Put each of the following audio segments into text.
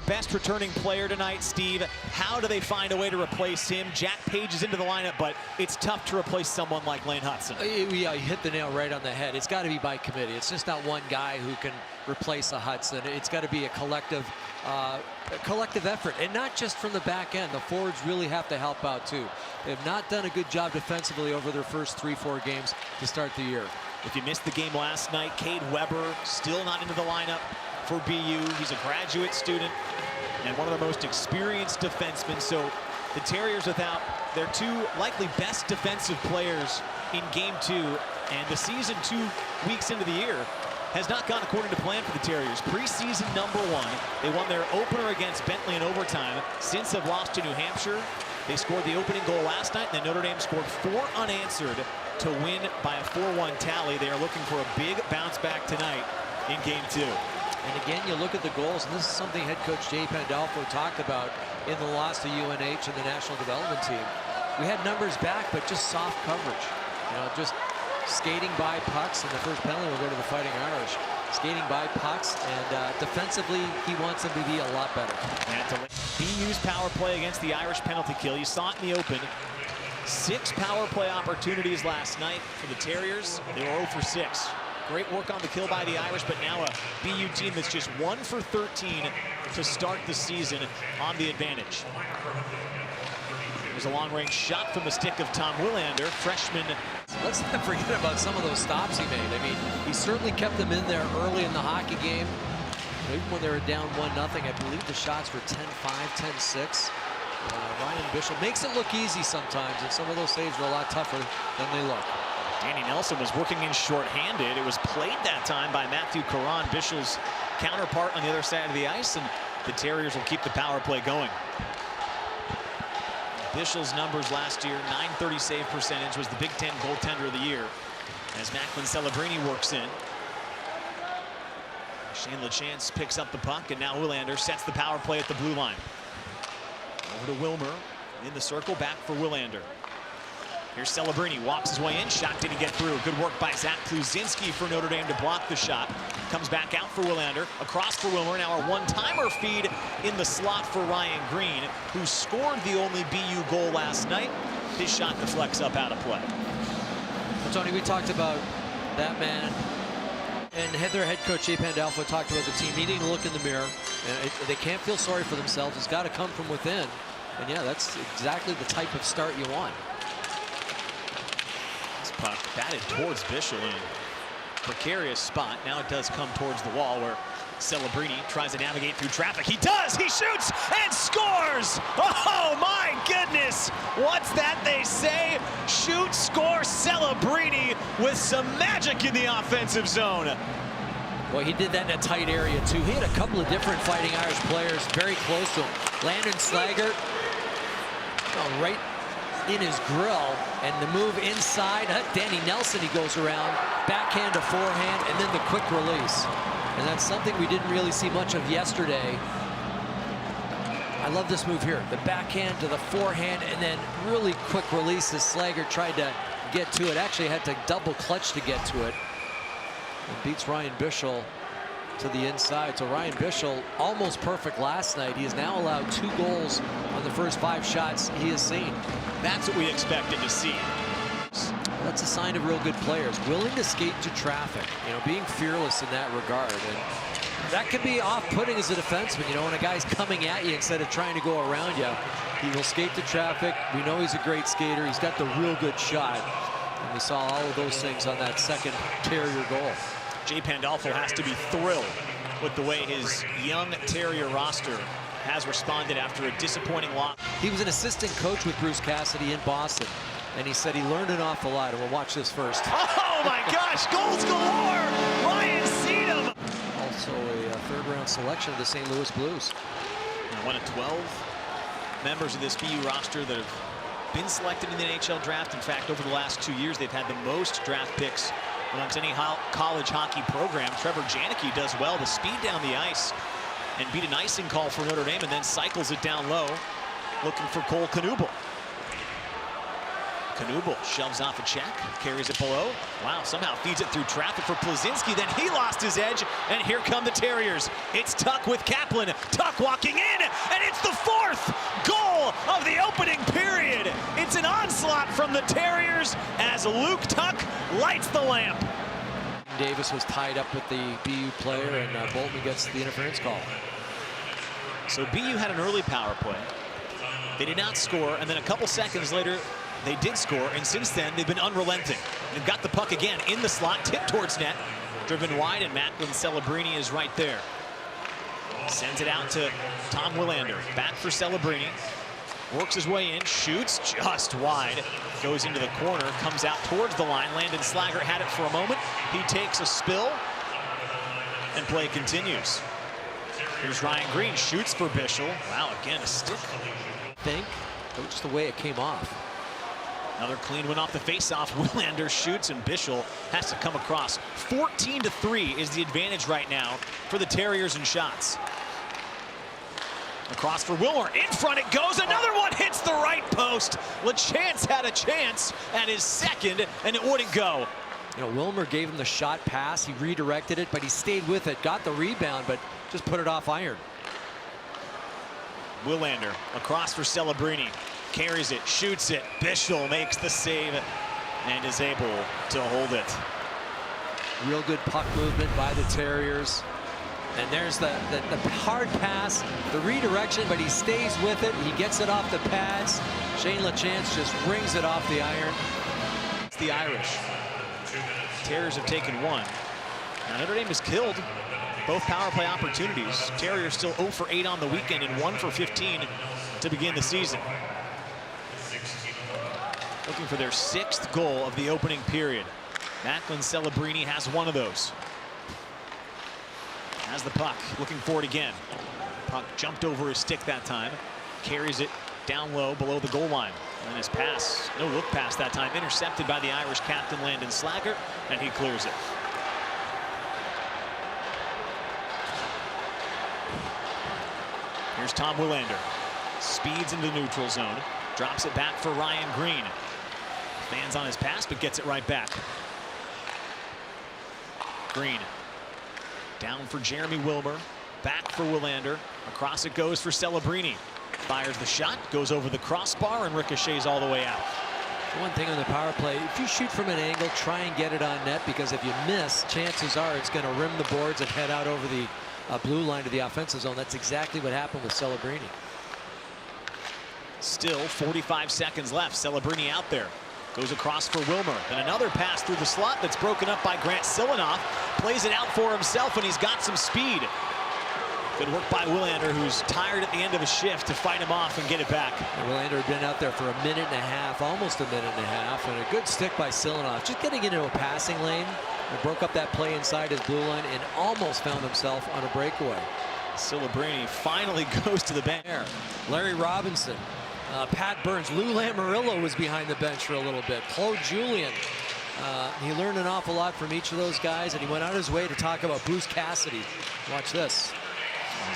best returning player tonight, Steve. How do they find a way to replace him? Jack Page is into the lineup, but it's tough to replace someone like Lane Hudson. Yeah, you hit the nail right on the head. It's got to be by committee. It's just not one guy who can replace a Hudson. It's got to be a collective effort, and not just from the back end. The forwards really have to help out too. They've not done a good job defensively over their first 3-4 games to start the year. If you missed the game last night, Cade Weber still not into the lineup for BU. He's a graduate student and one of the most experienced defensemen. So the Terriers without their two likely best defensive players in game 2, and the season 2 weeks into the year has not gone according to plan for the Terriers. Preseason number 1, they won their opener against Bentley in overtime. Since they've lost to New Hampshire, they scored the opening goal last night, and then Notre Dame scored 4 unanswered to win by a 4-1 tally. They are looking for a big bounce back tonight in game 2. And again, you look at the goals, and this is something head coach Jay Pandolfo talked about in the loss to UNH and the national development team. We had numbers back, but just soft coverage. You know, just skating by pucks, and the first penalty will go to the Fighting Irish. Skating by pucks, and defensively, he wants them to be a lot better. BU's power play against the Irish penalty kill. You saw it in the open. 6 power play opportunities last night for the Terriers. They were 0 for 6. Great work on the kill by the Irish, but now a BU team that's just 1 for 13 to start the season on the advantage. There's a long-range shot from the stick of Tom Willander, freshman. Let's not forget about some of those stops he made. I mean, he certainly kept them in there early in the hockey game. Even when they were down 1-0, I believe the shots were 10-5, 10-6. Ryan Bishop makes it look easy sometimes, and some of those saves are a lot tougher than they look. Danny Nelson was working in shorthanded. It was played that time by Matthew Caron, Bishop's counterpart on the other side of the ice, and the Terriers will keep the power play going. Bishop's numbers last year, .930 save percentage, was the Big Ten goaltender of the year as Macklin Celebrini works in. Shane LaChance picks up the puck, and now Willander sets the power play at the blue line. Over to Wilmer in the circle, back for Willander. Here's Celebrini, walks his way in, shot didn't get through. Good work by Zach Kluzinski for Notre Dame to block the shot. Comes back out for Willander, across for Wilmer. Now a one-timer feed in the slot for Ryan Green, who scored the only BU goal last night. His shot deflects up out of play. Well, Tony, we talked about that man, and their head coach Jay Pandolfo talked about the team needing to look in the mirror. They can't feel sorry for themselves. It's got to come from within. And yeah, that's exactly the type of start you want. Puck batted towards Bishop in a precarious spot. Now it does come towards the wall where Celebrini tries to navigate through traffic. He does! He shoots and scores! Oh my goodness! What's that they say? Shoot, score, Celebrini with some magic in the offensive zone. Well, he did that in a tight area too. He had a couple of different Fighting Irish players very close to him. Landon Slaggert, right in his grill, and the move inside. Danny Nelson, he goes around, backhand to forehand, and then the quick release. And that's something we didn't really see much of yesterday. I love this move here. The backhand to the forehand, and then really quick release as Slaggert tried to get to it. Actually had to double clutch to get to it. And beats Ryan Bishop to the inside. So Ryan Bishop, almost perfect last night. He has now allowed 2 goals on the first 5 shots he has seen. That's what we expected to see. That's a sign of real good players, willing to skate to traffic, you know, being fearless in that regard. And that can be off-putting as a defenseman, you know, when a guy's coming at you instead of trying to go around you. He will skate to traffic. We know he's a great skater. He's got the real good shot. And we saw all of those things on that second Terrier goal. Jay Pandolfo has to be thrilled with the way his young Terrier roster has responded after a disappointing loss. He was an assistant coach with Bruce Cassidy in Boston, and he said he learned an awful lot, and we'll watch this first. Oh my gosh, goals galore! Ryan Seedham! Also a third-round selection of the St. Louis Blues. And one of 12 members of this BU roster that have been selected in the NHL draft. In fact, over the last 2 years, they've had the most draft picks amongst any college hockey program. Trevor Janicki does well to speed down the ice and beat an icing call for Notre Dame, and then cycles it down low, looking for Cole Knuble. Knubel shoves off a check, carries it below. Wow, somehow feeds it through traffic for Plazinski. Then he lost his edge, and here come the Terriers. It's Tuck with Kaplan. Tuck walking in, and it's the 4th goal of the opening period. It's an onslaught from the Terriers as Luke Tuck lights the lamp. Davis was tied up with the BU player, and Bolton gets the interference call. So BU had an early power play. They did not score, and then a couple seconds later, they did score, and since then, they've been unrelenting. They've got the puck again in the slot, tipped towards net, driven wide, and Macklin Celebrini is right there. Sends it out to Tom Willander, back for Celebrini. Works his way in, shoots just wide, goes into the corner, comes out towards the line. Landon Slaggert had it for a moment. He takes a spill, and play continues. Here's Ryan Green, shoots for Bischel. Wow, again, a stick. Just the way it came off. Another clean one off the faceoff. Willander shoots, and Bischel has to come across. 14-3 is the advantage right now for the Terriers in shots. Across for Wilmer, in front it goes, another one hits the right post. LaChance had a chance at his second, and it wouldn't go. You know, Wilmer gave him the shot pass, he redirected it, but he stayed with it, got the rebound, but just put it off iron. Willander across for Celebrini, carries it, shoots it. Bischel makes the save and is able to hold it. Real good puck movement by the Terriers. And there's the hard pass, the redirection, but he stays with it. He gets it off the pads. Shane LaChance just rings it off the iron. It's the Irish. Terriers have taken one. Now Notre Dame has killed both power play opportunities. Terriers still 0 for 8 on the weekend and 1 for 15 to begin the season. Looking for their 6th goal of the opening period. Macklin Celebrini has one of those. Has the puck, looking for it again. Puck jumped over his stick that time. Carries it down low below the goal line. And his pass, no look pass that time, intercepted by the Irish captain Landon Slaggert, and he clears it. Here's Tom Willander. Speeds into the neutral zone. Drops it back for Ryan Green. Stands on his pass, but gets it right back. Green. Down for Jeremy Wilmer. Back for Willander. Across it goes for Celebrini. Fires the shot, goes over the crossbar, and ricochets all the way out. One thing on the power play, if you shoot from an angle, try and get it on net, because if you miss, chances are it's going to rim the boards and head out over the blue line to the offensive zone. That's exactly what happened with Celebrini. Still 45 seconds left. Celebrini out there. Goes across for Wilmer. Then another pass through the slot that's broken up by Grant Silanoff. Plays it out for himself, and he's got some speed. Good work by Willander, who's tired at the end of a shift, to fight him off and get it back. Willander had been out there for a minute and a half, almost a minute and a half, and a good stick by Silanoff. Just getting into a passing lane. He broke up that play inside his blue line and almost found himself on a breakaway. Celebrini finally goes to the bench. Larry Robinson, Pat Burns, Lou Lamoriello was behind the bench for a little bit. Claude Julien. He learned an awful lot from each of those guys, and he went out of his way to talk about Bruce Cassidy. Watch this.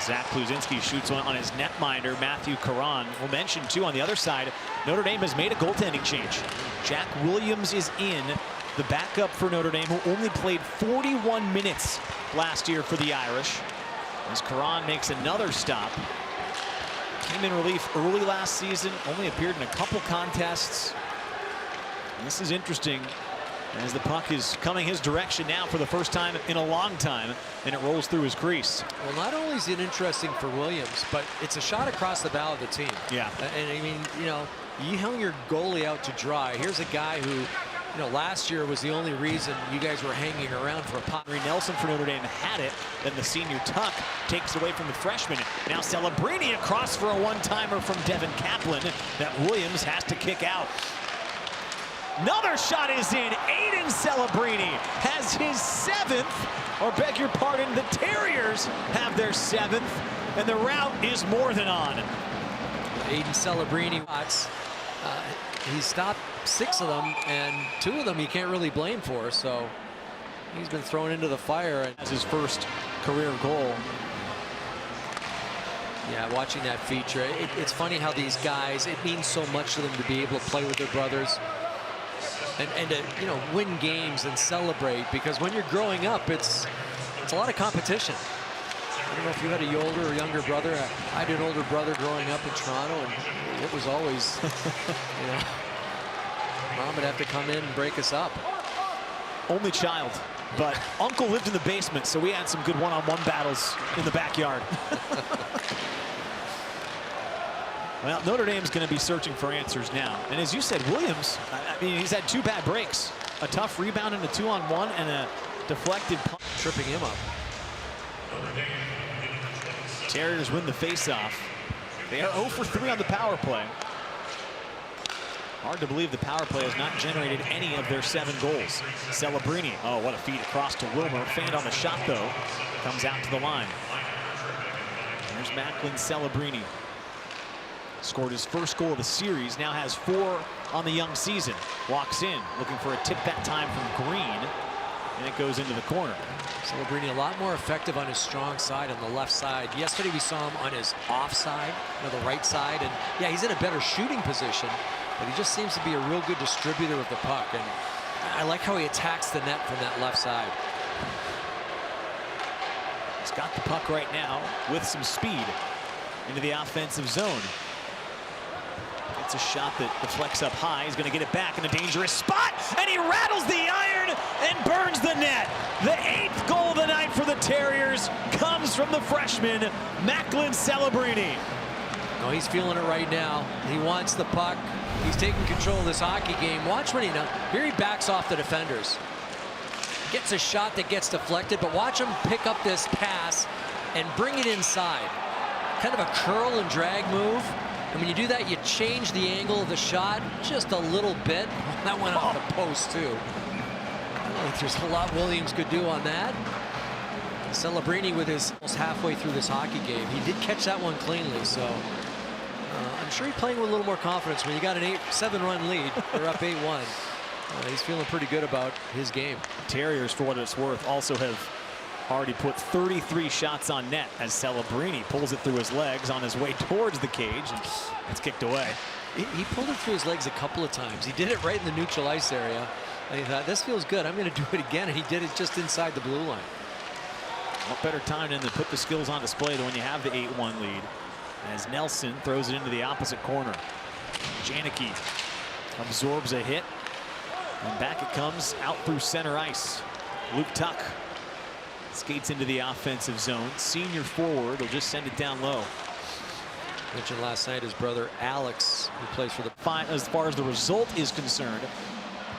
Zach Plazinski shoots one on his netminder, Matthew Caron. We'll mention, too, on the other side, Notre Dame has made a goaltending change. Jack Williams is in, the backup for Notre Dame, who only played 41 minutes last year for the Irish. As Caron makes another stop. Came in relief early last season, only appeared in a couple contests. And this is interesting, as the puck is coming his direction now for the first time in a long time, and it rolls through his crease. Well, not only is it interesting for Williams, but it's a shot across the bow of the team. Yeah. And I mean, you know, you hung your goalie out to dry. Here's a guy who, you know, last year was the only reason you guys were hanging around for a puck. Nelson for Notre Dame had it, then the senior Tuck takes it away from the freshman. Now Celebrini across for a one-timer from Devin Kaplan that Williams has to kick out. Another shot is in. Aiden Celebrini has his 7th, or beg your pardon, the Terriers have their 7th, and the rout is more than on. Aiden Celebrini, he stopped 6 of them, and 2 of them he can't really blame for, so he's been thrown into the fire. As his first career goal. Yeah, watching that feature, it's funny how these guys, it means so much to them to be able to play with their brothers. and to, you know, win games and celebrate, because when you're growing up, it's a lot of competition. I don't know if you had a older or younger brother. I had an older brother growing up in Toronto, and it was always, you know, Mom would have to come in and break us up. Only child, but Uncle lived in the basement, so we had some good one-on-one battles in the backyard. Well, Notre Dame's going to be searching for answers now. And as you said, Williams, I mean, he's had 2 bad breaks. A tough rebound in a 2-on-1 and a deflected punt. Tripping him up. Terriers win the faceoff. They are 0 for 3 on the power play. Hard to believe the power play has not generated any of their 7 goals. Celebrini, oh, what a feed across to Wilmer. Fanned on the shot, though. Comes out to the line. There's Macklin Celebrini. Scored his first goal of the series, now has 4 on the young season. Walks in, looking for a tip that time from Green, and it goes into the corner. Celebrini a lot more effective on his strong side, on the left side. Yesterday we saw him on his offside, you know, the right side, and yeah, he's in a better shooting position, but he just seems to be a real good distributor of the puck, and I like how he attacks the net from that left side. He's got the puck right now with some speed into the offensive zone. It's a shot that deflects up high. He's going to get it back in a dangerous spot, and he rattles the iron and burns the net. The 8th goal of the night for the Terriers comes from the freshman, Macklin Celebrini. Oh, he's feeling it right now. He wants the puck. He's taking control of this hockey game. Watch when here he backs off the defenders. Gets a shot that gets deflected, but watch him pick up this pass and bring it inside. Kind of a curl and drag move. And when you do that, you change the angle of the shot just a little bit. That went off the post, too. I don't think there's a lot Williams could do on that. Celebrini with his almost halfway through this hockey game. He did catch that one cleanly, so I'm sure he's playing with a little more confidence. When you got an 7-run lead, they're up 8-1. He's feeling pretty good about his game. Terriers, for what it's worth, also have already put 33 shots on net as Celebrini pulls it through his legs on his way towards the cage, and it's kicked away. He pulled it through his legs a couple of times. He did it right in the neutral ice area, and he thought, this feels good, I'm going to do it again, and he did it just inside the blue line. What better time than to put the skills on display when you have the 8-1 lead, as Nelson throws it into the opposite corner. Janicki absorbs a hit, and back it comes out through center ice. Luke Tuck skates into the offensive zone. Senior forward will just send it down low. Mentioned last night his brother Alex, who plays for the... As far as the result is concerned,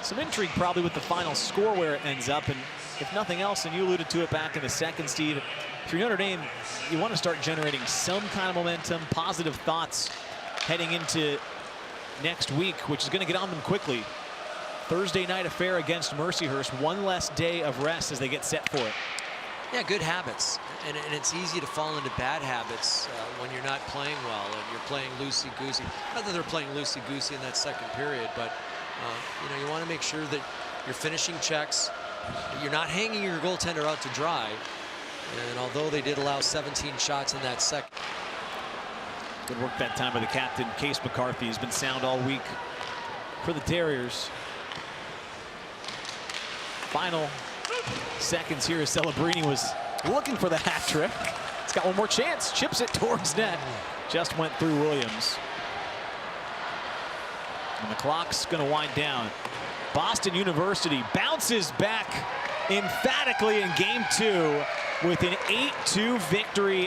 some intrigue probably with the final score where it ends up, and if nothing else, and you alluded to it back in the second, Steve, if you're Notre Dame, you want to start generating some kind of momentum, positive thoughts heading into next week, which is going to get on them quickly. Thursday night affair against Mercyhurst, 1 less day of rest as they get set for it. Yeah, good habits, and it's easy to fall into bad habits when you're not playing well and you're playing loosey-goosey. Not that they're playing loosey-goosey in that second period, but you know, you want to make sure that you're finishing checks, you're not hanging your goaltender out to dry. And although they did allow 17 shots in that second. Good work that time by the captain, Case McCarthy. Has been sound all week for the Terriers. Final seconds here as Celebrini was looking for the hat trick. He's got one more chance, chips it towards net. Just went through Williams. And the clock's going to wind down. Boston University bounces back emphatically in game 2 with an 8-2 victory.